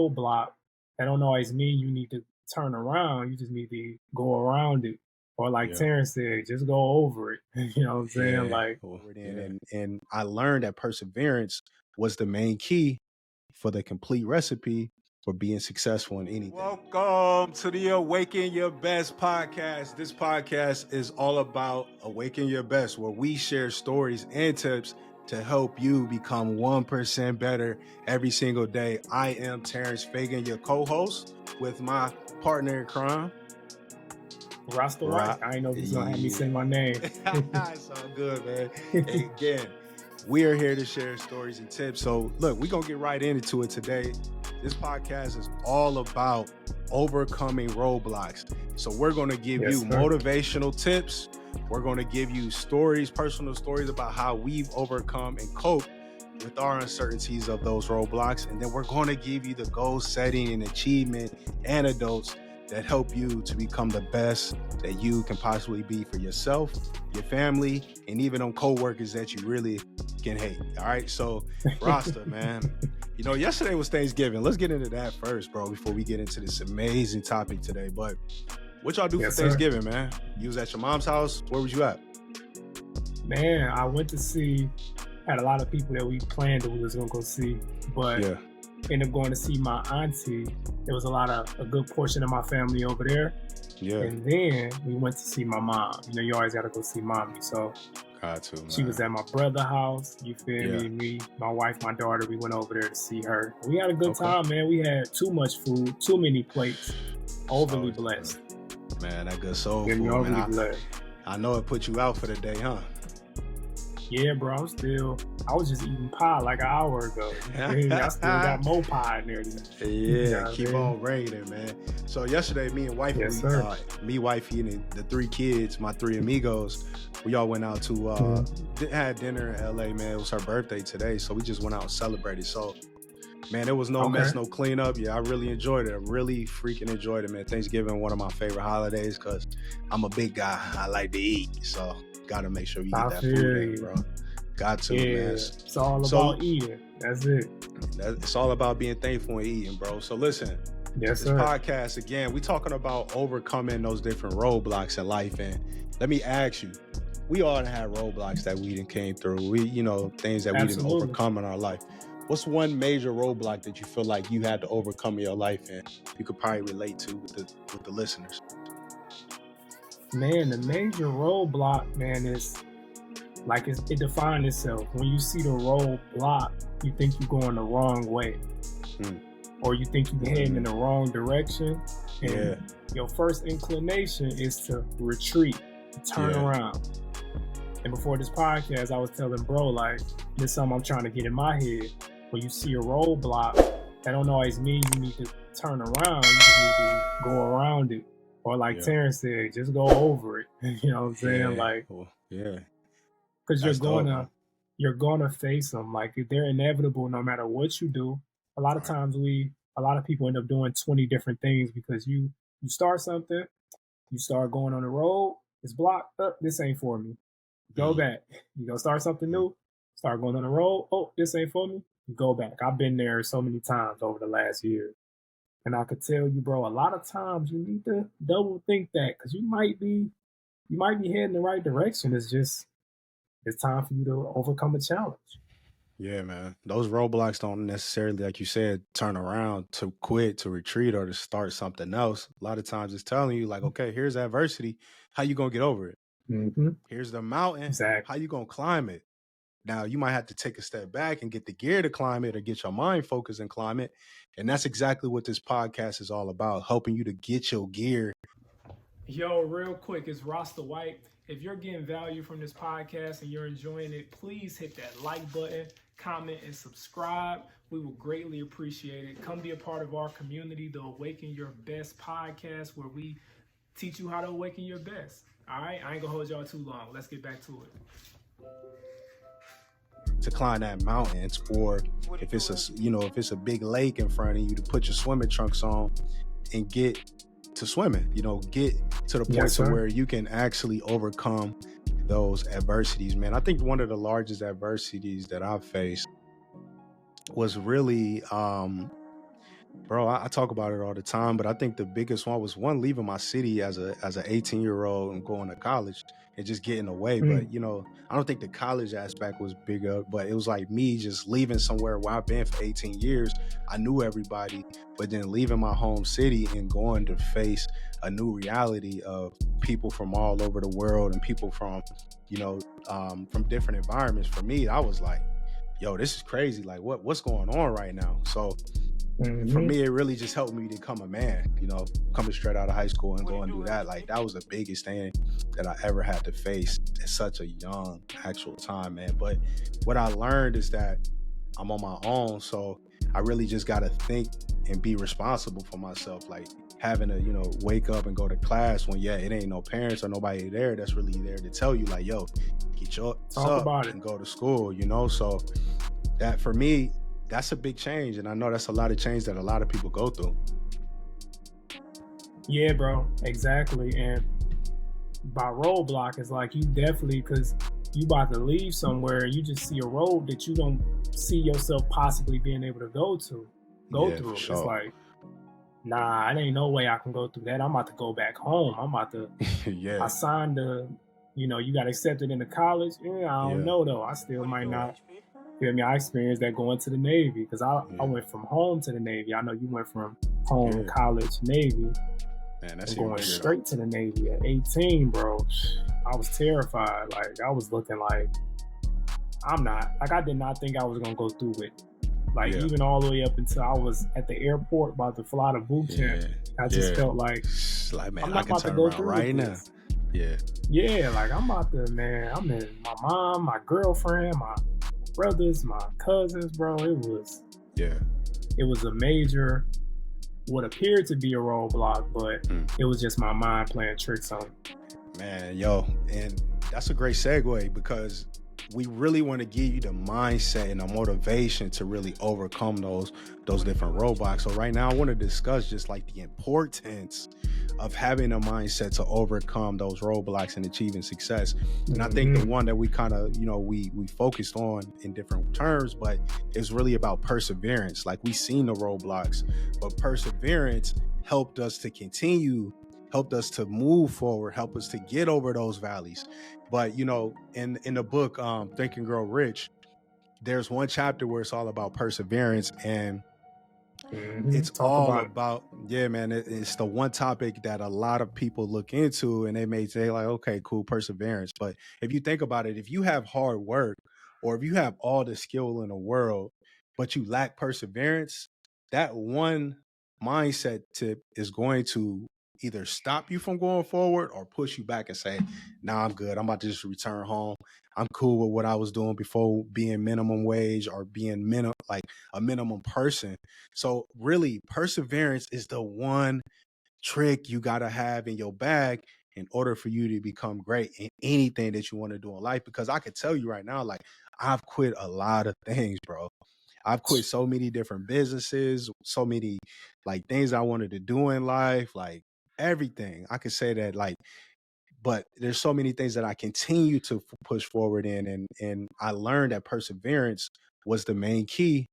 roadblock, that don't always mean you need to turn around. You just need to go around it. Or like Yeah. Terrence said, just go over it. You know what I'm saying? Yeah. Like, And I learned that perseverance was the main key for the complete recipe for being successful in anything. Welcome to the Awaken Your Best podcast. This podcast is all about Awaken Your Best, where we share stories and tips to help you become 1% better every single day. I am Terrence Feagin, your co-host, with my partner in crime, Rastaand. I ain't know if he's gonna have me say my name. It's all good, man. And again, we are here to share stories and tips. So look, we're gonna get right into it today. This podcast is all about overcoming roadblocks. So we're gonna give you motivational tips. We're gonna give you stories, personal stories about how we've overcome and coped with our uncertainties of those roadblocks. And then we're gonna give you the goal setting and achievement antidotes that help you to become the best that you can possibly be for yourself, your family, and even on coworkers that you really can hate. All right, so Rasta, man, you know, yesterday was Thanksgiving. Let's get into that first, bro, before we get into this amazing topic today. But what y'all do for Thanksgiving, man? You was at your mom's house? Where was you at? Man, I went to see, had a lot of people that we planned that we was gonna go see, but ended up going to see my auntie. There was a good portion of my family over there. Yeah. And then we went to see my mom. You know, you always got to go see mommy. So she was at my brother's house. You feel me? Me, my wife, my daughter, we went over there to see her. We had a good time, man. We had too much food, too many plates. Overly blessed. Man, that good soul food, man. I know it put you out for the day, huh? Yeah, bro, I was just eating pie like an hour ago. I still got more pie in there. Yeah, keep on bringing it, man. So yesterday, me and wifey, wifey, and the three kids, my three amigos, we all went out to, had dinner in LA, man. It was her birthday today, so we just went out and celebrated. So, man, there was no mess, no cleanup. Yeah, I really enjoyed it. I really freaking enjoyed it, man. Thanksgiving, one of my favorite holidays, because I'm a big guy. I like to eat, so gotta make sure you get that food in, bro. Got to, man. It's all about eating. That's it. It's all about being thankful and eating, bro. So listen, this podcast, again, we talking about overcoming those different roadblocks in life. And let me ask you, we all had roadblocks that we didn't came through. We, you know, things that we didn't overcome in our life. What's one major roadblock that you feel like you had to overcome in your life and you could probably relate to with the listeners? Man, the major roadblock, man, is like it defined itself. When you see the roadblock, you think you're going the wrong way. Or you think you're heading in the wrong direction. And your first inclination is to retreat, turn around. And before this podcast, I was telling bro, like, this is something I'm trying to get in my head. When you see a roadblock, that don't always mean you need to turn around. You just need to go around it. Or like Terrence said, just go over it. You know what I'm saying? Like, because you're gonna face them. Like, they're inevitable no matter what you do. A lot of times a lot of people end up doing 20 different things because you start something, you start going on the road, it's blocked up, this ain't for me. Go back. You go start something new, start going on the road, oh, this ain't for me, you go back. I've been there so many times over the last year. And I could tell you, bro, a lot of times you need to double think that, because you might be heading the right direction. It's time for you to overcome a challenge. Yeah, man. Those roadblocks don't necessarily, like you said, turn around to quit, to retreat, or to start something else. A lot of times it's telling you, like, okay, here's adversity. How you going to get over it? Here's the mountain. Exactly. How you going to climb it? Now, you might have to take a step back and get the gear to climb it, or get your mind focused and climb it. And that's exactly what this podcast is all about, helping you to get your gear. Yo, real quick, it's Rasta White. If you're getting value from this podcast and you're enjoying it, please hit that like button, comment, and subscribe. We will greatly appreciate it. Come be a part of our community, the Awaken Your Best Podcast, where we teach you how to awaken your best. All right? I ain't gonna hold y'all too long. Let's get back to it. To climb that mountain, or if it's a big lake in front of you, to put your swimming trunks on and get to swimming, get to the point where you can actually overcome those adversities, man. I think one of the largest adversities that I've faced was really Bro, I talk about it all the time, but I think the biggest one was leaving my city as an 18-year-old and going to college and just getting away. But I don't think the college aspect was bigger, but it was like me just leaving somewhere where I've been for 18 years. I knew everybody, but then leaving my home city and going to face a new reality of people from all over the world and people from from different environments. For me, I was like, yo, this is crazy. Like what's going on right now? So for me, it really just helped me become a man, coming straight out of high school and going to do that. Like, that was the biggest thing that I ever had to face at such a young actual time, man. But what I learned is that I'm on my own. So I really just got to think and be responsible for myself. Like, having to, wake up and go to class when, it ain't no parents or nobody there that's really there to tell you, like, yo, get your up and go to school, So that, for me, that's a big change, and I know that's a lot of change that a lot of people go through. Yeah, bro, exactly. And by roadblock, it's like you definitely, because you about to leave somewhere and you just see a road that you don't see yourself possibly being able to go through. Sure. It's like, nah, it ain't no way I can go through that. I'm about to go back home. I'm about to, I signed you got accepted into college. I don't know, though. I still might not. Feel me? I experienced that going to the Navy because I went from home to the Navy. I know you went from home, college, Navy. Man, that's going straight to the Navy at 18, bro. I was terrified. Like, I was looking like, I did not think I was going to go through it. Like, even all the way up until I was at the airport about to fly to boot camp, I just felt like, man, I'm not about to go through right now. Yeah, like, I'm in my mom, my girlfriend, my brothers, my cousins, bro. It was a major, what appeared to be a roadblock, but it was just my mind playing tricks on me. Man, yo, and that's a great segue because we really want to give you the mindset and the motivation to really overcome those different roadblocks. So right now I want to discuss just like the importance of having a mindset to overcome those roadblocks and achieving success. And I think the one that we kind of, we focused on in different terms, but it's really about perseverance. Like, we seen the roadblocks, but perseverance helped us to continue, helped us to move forward, helped us to get over those valleys. But, in the book, Think and Grow Rich, there's one chapter where it's all about perseverance, and it's all about man, it's the one topic that a lot of people look into and they may say like, okay, cool, perseverance. But if you think about it, if you have hard work or if you have all the skill in the world, but you lack perseverance, that one mindset tip is going to either stop you from going forward or push you back and say, nah, I'm good. I'm about to just return home. I'm cool with what I was doing before being minimum wage or being a minimum person. So really, perseverance is the one trick you got to have in your bag in order for you to become great in anything that you want to do in life. Because I could tell you right now, like, I've quit a lot of things, bro. I've quit so many different businesses, so many like things I wanted to do in life, like everything. I could say that, like, but there's so many things that I continue to push forward in. And I learned that perseverance was the main key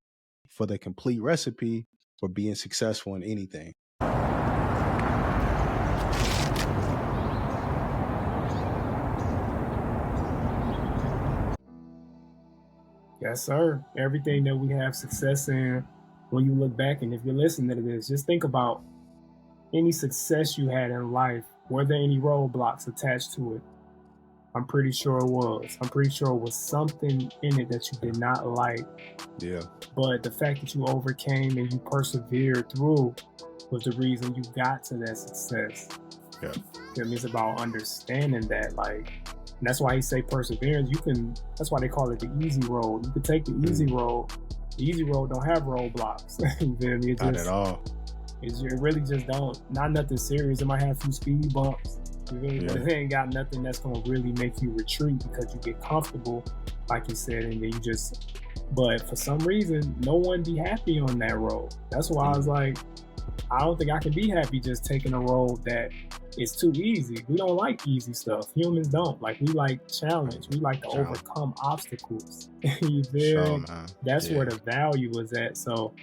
for the complete recipe for being successful in anything. Yes, sir. Everything that we have success in, when you look back, and if you're listening to this, just think about any success you had in life. Were there any roadblocks attached to it? I'm pretty sure it was. I'm pretty sure it was something in it that you did not like. Yeah. But the fact that you overcame and you persevered through was the reason you got to that success. Yeah. It's about understanding that, like, and that's why he say perseverance. That's why they call it the easy road. You could take the easy road. The easy road don't have roadblocks. You feel me? Not at all. It really just don't. Not nothing serious. It might have a few speed bumps. You feel me? Yeah. But it ain't got nothing that's gonna really make you retreat because you get comfortable, like you said, and then you just. But for some reason, no one be happy on that road. That's why I was like, I don't think I can be happy just taking a road that is too easy. We don't like easy stuff. Humans don't. Like, we like challenge. We like to overcome obstacles. You feel? Sure, That's where the value is at. So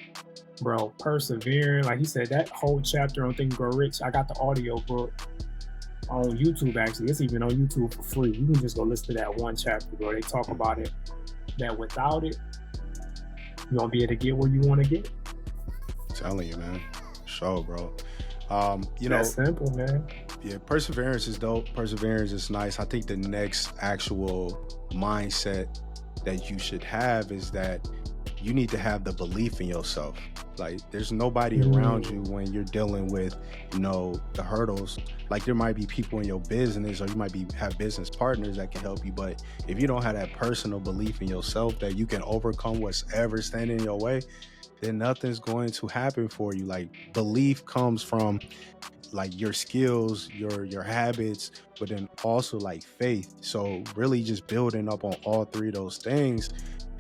bro, persevering. Like he said, that whole chapter on Think and Grow Rich, I got the audio book on YouTube, actually. It's even on YouTube for free. You can just go listen to that one chapter, bro. They talk about it, that without it, you won't be able to get where you want to get. I'm telling you, man. Show, bro. You know, that's simple, man. Yeah, perseverance is dope. Perseverance is nice. I think the next actual mindset that you should have is that you need to have the belief in yourself. Like, there's nobody around you when you're dealing with, you know, the hurdles. Like, there might be people in your business, or you might have business partners that can help you. But if you don't have that personal belief in yourself that you can overcome whatever standing in your way, then nothing's going to happen for you. Like, belief comes from like your skills, your habits, but then also like faith. So really just building up on all three of those things,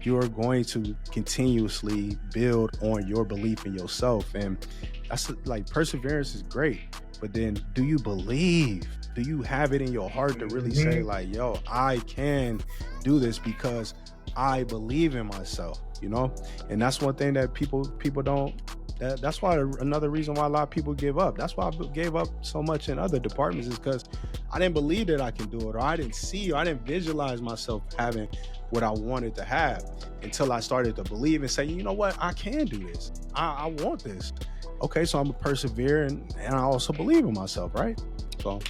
you're going to continuously build on your belief in yourself. And that's like, perseverance is great, but then do you believe? Do you have it in your heart to really say like, yo, I can do this because I believe in myself, you know? And that's one thing that people don't. That's why another reason why a lot of people give up. That's why I gave up so much in other departments, is because I didn't believe that I can do it, or I didn't see, or I didn't visualize myself having what I wanted to have until I started to believe and say, you know what, I can do this. I want this. Okay, so I'm gonna persevere, and I also believe in myself, right? So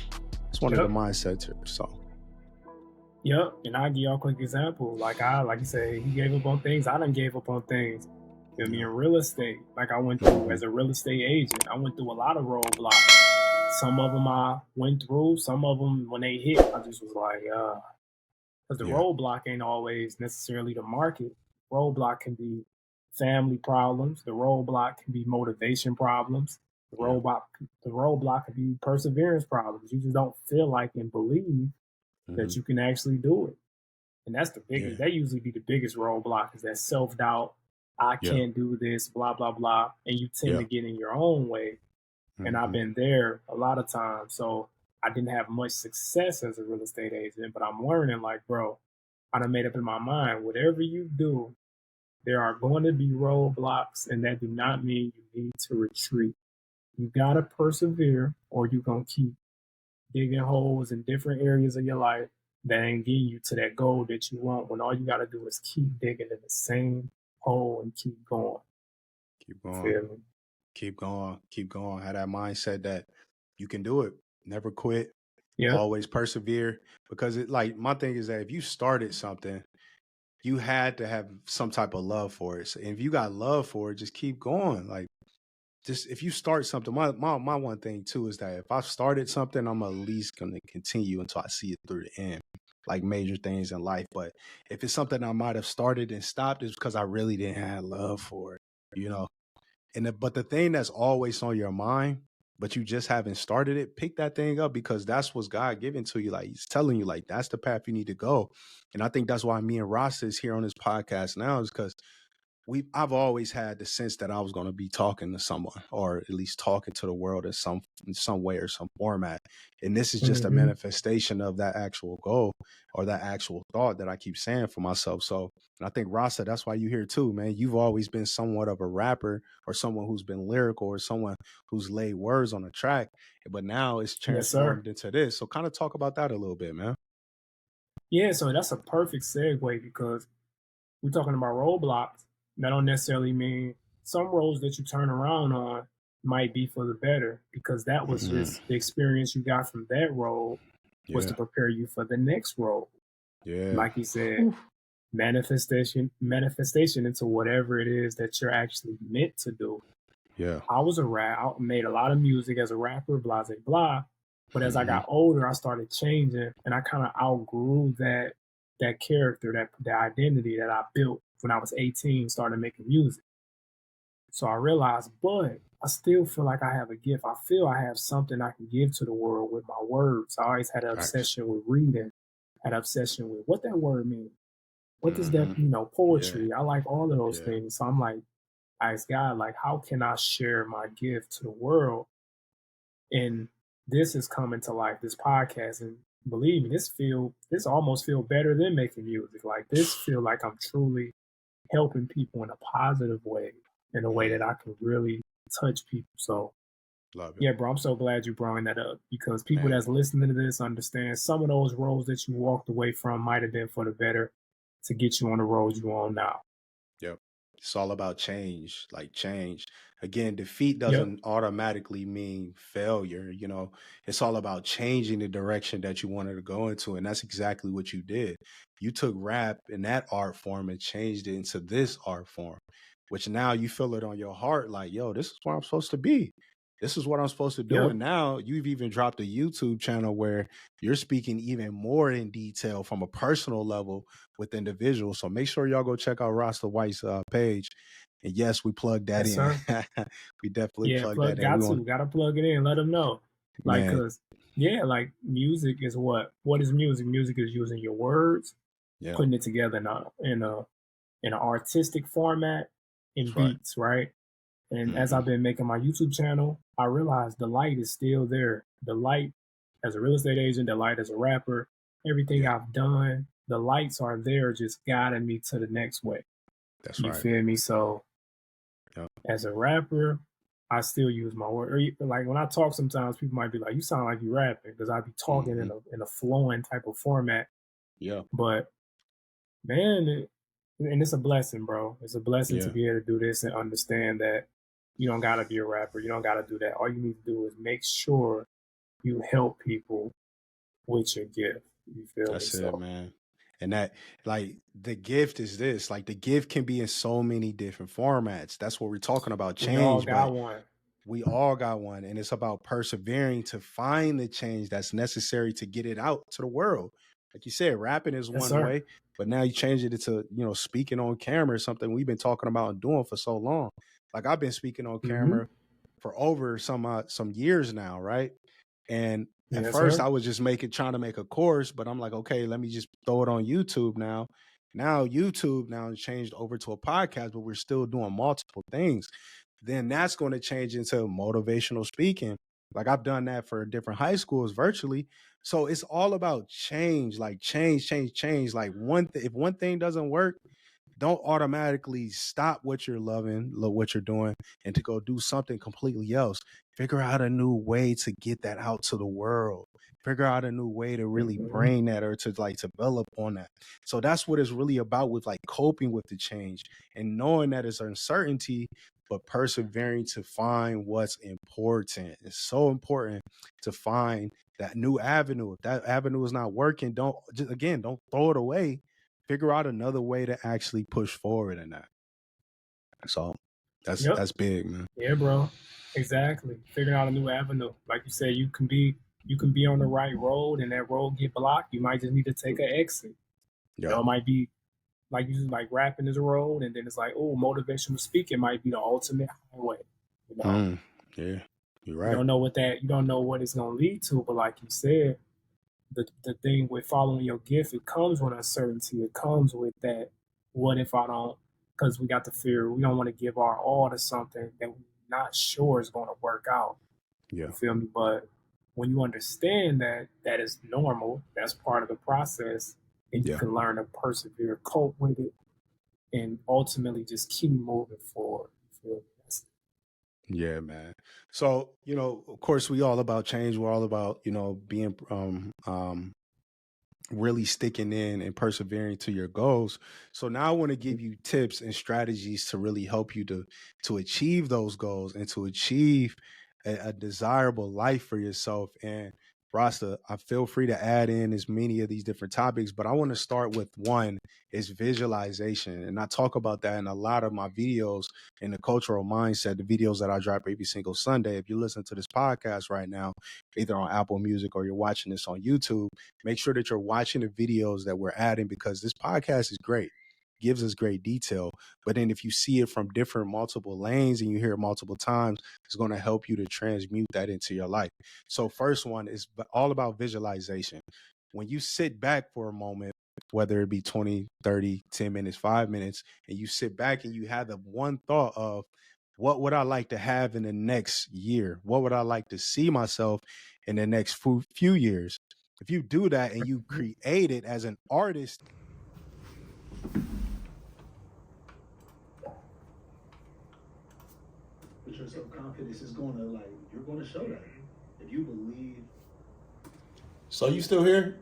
it's one of the mindsets here. So. Yep, and I'll give y'all a quick example. Like you said, he gave up on things. I done gave up on things. I mean, in real estate, like I went through as a real estate agent, I went through a lot of roadblocks. Some of them I went through. Some of them, when they hit, I just was like, because the roadblock ain't always necessarily the market. Roadblock can be family problems. The roadblock can be motivation problems. The roadblock can be perseverance problems. You just don't feel like and believe that you can actually do it. And that's the biggest, that usually be the biggest roadblock, is that self-doubt. I can't do this, blah, blah, blah. And you tend to get in your own way. And I've been there a lot of times. So I didn't have much success as a real estate agent, but I'm learning, like, bro, I done made up in my mind, whatever you do, there are going to be roadblocks, and that do not mean you need to retreat. You got to persevere, or you're going to keep digging holes in different areas of your life that ain't getting you to that goal that you want, when all you got to do is keep digging in the same hole and keep going. Keep going. Have that mindset that you can do it. Never quit. Always persevere. Because it, like, my thing is that if you started something, you had to have some type of love for it. So if you got love for it, just keep going. Like, just if you start something, my one thing too is that if I started something, I'm at least going to continue until I see it through the end, like major things in life. But if it's something I might have started and stopped, it's because I really didn't have love for it, you know? But the thing that's always on your mind, but you just haven't started it, pick that thing up, because that's what's God given to you. Like, he's telling you, like, that's the path you need to go. And I think that's why me and Rasta is here on this podcast now, is because I've always had the sense that I was going to be talking to someone, or at least talking to the world in some way or some format. And this is just a manifestation of that actual goal, or that actual thought that I keep saying for myself. So, and I think, Rasta, that's why you're here too, man. You've always been somewhat of a rapper, or someone who's been lyrical, or someone who's laid words on a track, but now it's transformed into this. So kind of talk about that a little bit, man. Yeah, so that's a perfect segue, because we're talking about roadblocks. That don't necessarily mean some roads that you turn around on might be for the better, because that was just the experience you got from that road was to prepare you for the next road. Like you said, manifestation into whatever it is that you're actually meant to do. I was I made a lot of music as a rapper, blah, blah, blah. But as I got older, I started changing, and I kind of outgrew that character, that identity that I built when I was 18, started making music. So I realized, but I still feel like I have a gift. I feel I have something I can give to the world with my words. I always had an obsession with reading, had an obsession with what that word means. What does that, poetry. I like all of those things. So I'm like, I asked God, like, how can I share my gift to the world? And this is coming to life, this podcast. And believe me, this almost feel better than making music. Like, this feel like I'm truly helping people in a positive way. in a way that I can really touch people. So Love it. yeah, bro, I'm so glad you brought that up, because people Man. that's listening to this understand some of those roads that you walked away from might have been for the better to get you on the road you on now. Yep. It's all about change, like change. Again, defeat Yep. doesn't automatically mean failure. You know, it's all about changing the direction that you wanted to go into. And that's exactly what you did. You took rap in that art form and changed it into this art form, which now you feel it on your heart like, yo, this is where I'm supposed to be. This is what I'm supposed to do. Yep. And now you've even dropped a YouTube channel where you're speaking even more in detail from a personal level with individuals. So make sure y'all go check out Rasta White's page. And yes, we plugged that Yes, in. sir. We definitely Yeah, plugged that in. gotta plug it in. Let them know, like, Man, cause yeah, like music is what is music? Music is using your words, yeah, putting it together in an artistic format in that's right. beats, right? And as Hmm. I've been making my YouTube channel, I realized the light is still there. The light as a real estate agent, the light as a rapper, everything Yeah, I've done, the lights are there, just guiding me to the next way. that's You right. feel me? So Yeah. as a rapper, I still use my word. Like when I talk, sometimes people might be like, "You sound like you rapping," because I be talking Hmm. in a flowing type of format. Yeah. But man, and it's a blessing, bro. It's a blessing to Yeah. be able to do this and understand that you don't gotta be a rapper. You don't gotta do that. All you need to do is make sure you help people with your gift. You feel me? That's it, So man. And that, like, the gift is this. Like, the gift can be in so many different formats. That's what we're talking about, we all change. But got one. we all got one, and it's about persevering to find the change that's necessary to get it out to the world. Like you said, rapping is Yes, one sir. way, but now you change it into, speaking on camera, something we've been talking about and doing for so long. Like, I've been speaking on Mm-hmm. camera for over some years now, right? And at Yes, first sir. I was just trying to make a course, but I'm like, okay, let me just throw it on YouTube now. Now YouTube now has changed over to a podcast, but we're still doing multiple things. Then that's going to change into motivational speaking. Like, I've done that for different high schools virtually. So it's all about change, like change. Like, if one thing doesn't work, don't automatically stop what you're loving, what you're doing, and to go do something completely else. Figure out a new way to get that out to the world. Figure out a new way to really Mm-hmm. bring that, or to like develop on that. So that's what it's really about, with like coping with the change and knowing that it's uncertainty, but persevering to find what's important. It's so important to find that new avenue. If that avenue is not working, don't throw it away. Figure out another way to actually push forward in that. So Yep. that's big, man. Yeah, bro. Exactly. Figuring out a new avenue. Like you said, you can be on the right road and that road get blocked. You might just need to take an exit. You Yeah. know, it might be like you like rapping is a road, and then it's like, oh, motivational speaking might be the ultimate highway. You know, Yeah. You're you right. don't know you don't know what it's gonna lead to, but like you said, the thing with following your gift, it comes with uncertainty. It comes with that. What if I don't? Because we got the fear. We don't want to give our all to something that we're not sure is going to work out. Yeah. You feel me? But when you understand that that is normal, that's part of the process, and you Yeah. can learn to persevere, cope with it, and ultimately just keep moving forward. You feel me? Yeah, man. So, of course we all about change. We're all about, being really sticking in and persevering to your goals. So now I want to give you tips and strategies to really help you to achieve those goals and to achieve a desirable life for yourself. And Rasta, I feel free to add in as many of these different topics, but I want to start with one is visualization. And I talk about that in a lot of my videos in the cultural mindset, the videos that I drop every single Sunday. If you listen to this podcast right now, either on Apple Music or you're watching this on YouTube, make sure that you're watching the videos that we're adding, because this podcast is great, gives us great detail. But then if you see it from different multiple lanes and you hear it multiple times, it's going to help you to transmute that into your life. So first one is all about visualization. When you sit back for a moment, whether it be 20, 30, 10 minutes, 5 minutes, and you sit back and you have the one thought of, what would I like to have in the next year? What would I like to see myself in the next few years? If you do that and you create it as an artist, But your self-confidence is going to, like, you're going to show that. If you believe. So you still here?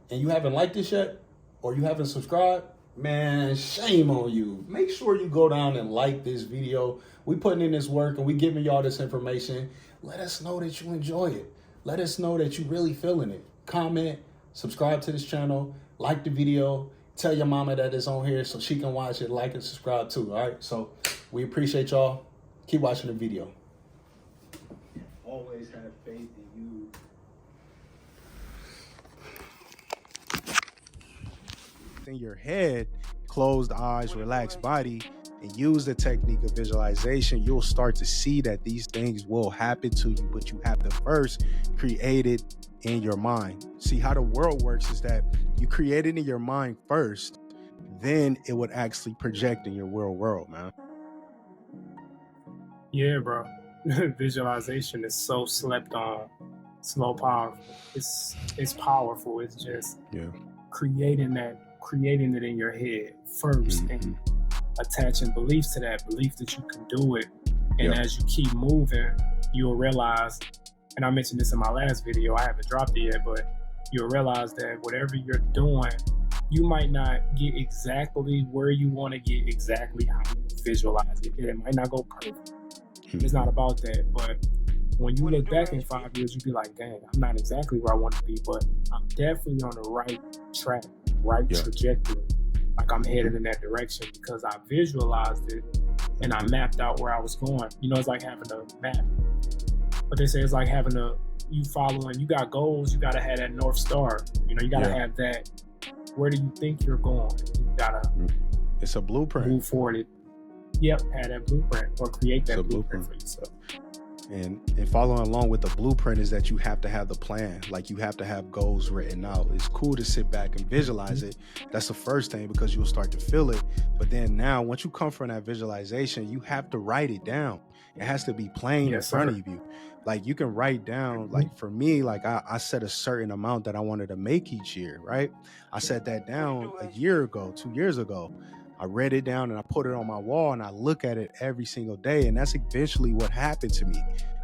And you haven't liked this yet? Or you haven't subscribed? Man, shame on you. Make sure you go down and like this video. We putting in this work and we giving y'all this information. Let us know that you enjoy it. Let us know that you really feeling it. Comment, subscribe to this channel, like the video, tell your mama that it's on here so she can watch it, like and subscribe too, all right? So we appreciate y'all. Keep watching the video. Always have faith in you. In your head, closed eyes, relaxed body, and use the technique of visualization, you'll start to see that these things will happen to you, but you have to first create it in your mind. See, how the world works is that you create it in your mind first, then it would actually project in your real world, man. Yeah, bro. Visualization is so slept on, slow, powerful. It's powerful. It's just creating it in your head first, and attaching beliefs to that belief that you can do it. And as you keep moving, you'll realize, and I mentioned this in my last video, I haven't dropped it yet, but you'll realize that whatever you're doing, you might not get exactly where you want to get, exactly how you visualize it. It might not go perfect. It's not about that. But when you look back in 5 years, you'll be like, dang, I'm not exactly where I want to be, but I'm definitely on the right track, right trajectory. Like I'm headed in that direction because I visualized it and I mapped out where I was going. You know, it's like having a map. But they say it's like having you got goals, you got to have that North Star. You know, you got to have that. Where do you think you're going? You got to. It's a blueprint. Move forward. Have that blueprint or create that blueprint for yourself. And following along with the blueprint is that you have to have the plan. Like you have to have goals written out. It's cool to sit back and visualize it. That's the first thing because you'll start to feel it. But then now, once you come from that visualization, you have to write it down. It has to be plain in front of you. Like you can write down, like for me, like I set a certain amount that I wanted to make each year, right? I set that down a year ago, 2 years ago. I read it down and I put it on my wall and I look at it every single day. And that's eventually what happened to me.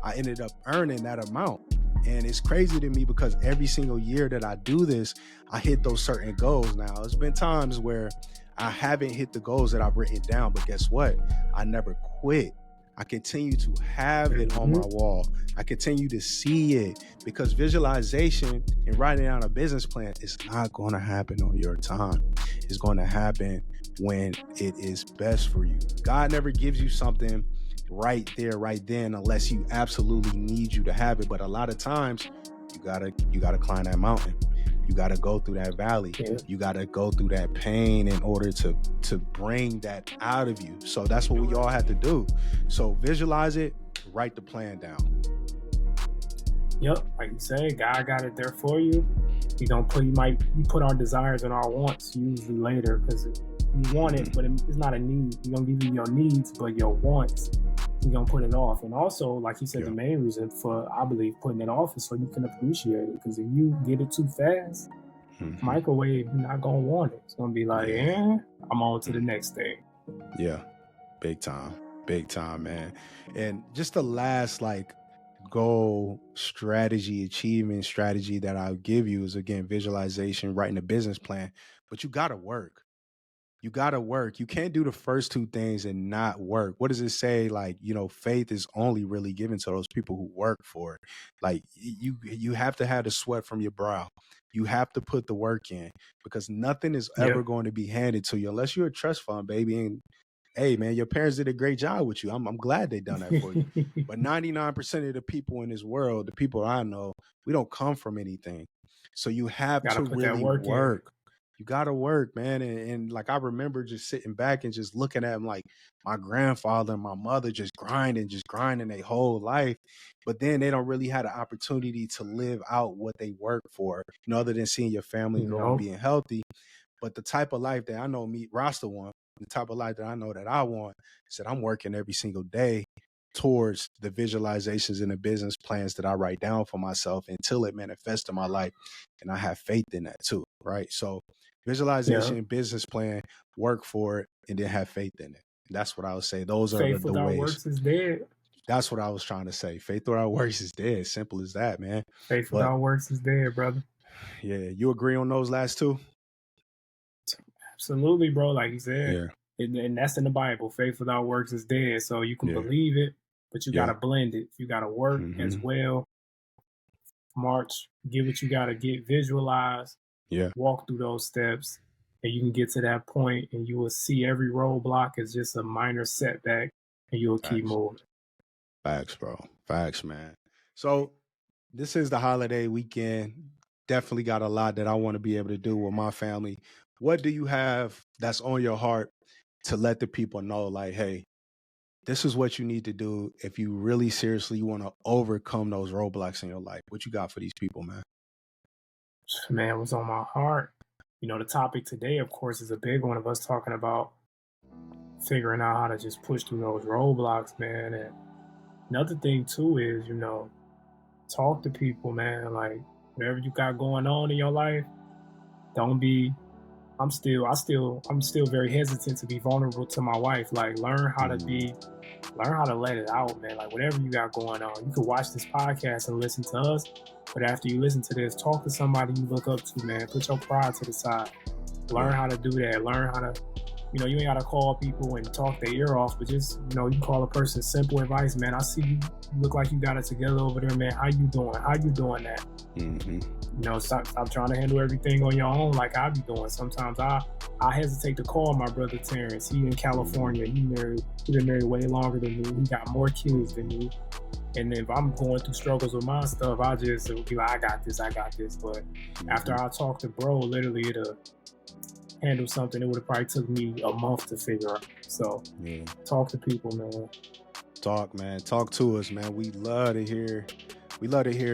I ended up earning that amount. And it's crazy to me because every single year that I do this, I hit those certain goals. Now, there's been times where I haven't hit the goals that I've written down, but guess what? I never quit. I continue to have it on my wall. I continue to see it because visualization and writing down a business plan is not going to happen on your time. It's going to happen when it is best for you. God never gives you something right there, right then, unless you absolutely need you to have it. But a lot of times you gotta climb that mountain. You gotta go through that valley. You gotta go through that pain in order to bring that out of you. So that's what we all have to do. So visualize it, write the plan down. Yep, like you say, God got it there for you. You put our desires and our wants usually later because you want it, but it's not a need. He's gonna give you your needs, but your wants, you're gonna put it off. And also, like you said, the main reason for, I believe, putting it off is so you can appreciate it. Because if you get it too fast, microwave, you're not gonna want it. It's gonna be like, I'm on to the next thing. Yeah, big time, man. And just the last goal strategy, achievement strategy that I'll give you is, again, visualization, writing a business plan. But you gotta work. You can't do the first two things and not work. What does it say? Like, faith is only really given to those people who work for it. Like you have to have the sweat from your brow. You have to put the work in because nothing is ever going to be handed to you unless you're a trust fund, baby. And hey, man, your parents did a great job with you. I'm glad they done that for you. But 99% of the people in this world, the people I know, we don't come from anything. So you have to really work. You got to work, man. And like, I remember just sitting back and just looking at them, like my grandfather and my mother just grinding their whole life. But then they don't really have the opportunity to live out what they work for, other than seeing your family grow and being healthy. But the type of life that I know Rastaand want, the type of life that I know that I want, is that I'm working every single day towards the visualizations and the business plans that I write down for myself until it manifests in my life. And I have faith in that too, right? So visualization, business plan, work for it, and then have faith in it. That's what I would say. Those are Faith the without ways. works is dead. That's what I was trying to say. Faith without works is dead. Simple as that, man. Faith without works is dead, brother. Yeah, you agree on those last two? Absolutely, bro. Like he said, and that's in the Bible. Faith without works is dead. So you can believe it, but you got to blend it. You got to work as well. March, get what you got to get, visualize, walk through those steps, and you can get to that point, and you will see every roadblock as just a minor setback, and you'll keep moving. Facts, bro. Facts, man. So this is the holiday weekend. Definitely got a lot that I want to be able to do with my family. What do you have that's on your heart to let the people know, like, hey, this is what you need to do if you really seriously want to overcome those roadblocks in your life? What you got for these people, man? Man, what's on my heart? You know, the topic today, of course, is a big one of us talking about figuring out how to just push through those roadblocks, man. And another thing, too, is, you know, talk to people, man. Like, whatever you got going on in your life, don't be... I'm still very hesitant to be vulnerable to my wife. Like, learn how to let it out, man. Like, whatever you got going on, you can watch this podcast and listen to us, but after you listen to this, talk to somebody you look up to, man. Put your pride to the side. Learn how to do that. Learn how to, you know, you ain't got to call people and talk their ear off, but just, you know, you call a person simple advice, man. I see you look like you got it together over there, man. How you doing? How you doing that? You know, stop trying to handle everything on your own like I be doing. Sometimes I hesitate to call my brother Terrence. He in California. He been married way longer than me. He got more kids than me. And if I'm going through struggles with my stuff, I just be like, I got this. But after I talk to bro, literally it'll handle something. It would have probably took me a month to figure out. So talk to people, man. Talk, man. Talk to us, man. We love to hear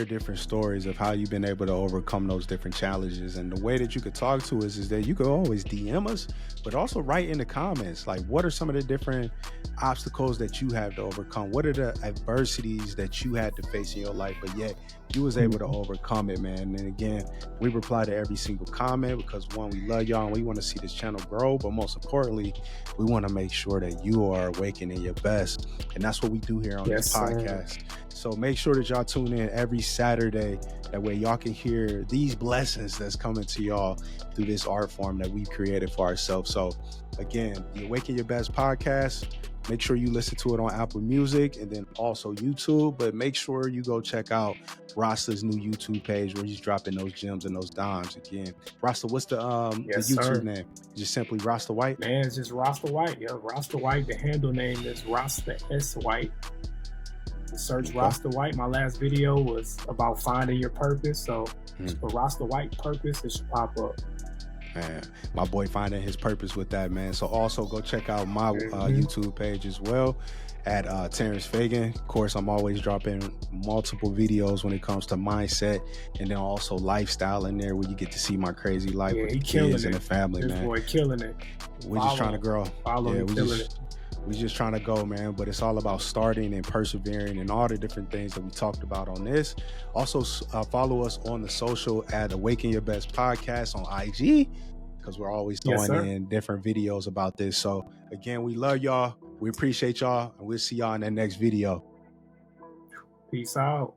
different stories of how you've been able to overcome those different challenges. And the way that you could talk to us is that you could always DM us, but also write in the comments, like, what are some of the different obstacles that you have to overcome? What are the adversities that you had to face in your life, but yet you was able to overcome it, man? And again, we reply to every single comment because, one, we love y'all and we want to see this channel grow, but most importantly, we want to make sure that you are awakening your best. And that's what we do here on this podcast. Sir. So make sure that y'all tune in every Saturday. That way y'all can hear these blessings that's coming to y'all through this art form that we've created for ourselves. So again, the Awaken Your Best podcast, make sure you listen to it on Apple Music and then also YouTube. But make sure you go check out Rasta's new YouTube page where he's dropping those gems and those dimes. Again, Rasta, what's the YouTube name? Just simply Rasta White? Man, it's just Rasta White. Yeah, Rasta White. The handle name is Rasta S White. Search Rasta White. My last video was about finding your purpose. So for Rasta White purpose, it should pop up. Man, my boy finding his purpose with that, man. So also go check out my YouTube page as well at Terrence Feagin. Of course, I'm always dropping multiple videos when it comes to mindset and then also lifestyle in there where you get to see my crazy life with the kids and the family, man. This boy killing it. We're just trying to grow. We're just trying to go, man. But it's all about starting and persevering and all the different things that we talked about on this. Also, follow us on the social at Awaken Your Best Podcast on IG because we're always throwing in different videos about this. So again, we love y'all. We appreciate y'all. And we'll see y'all in that next video. Peace out.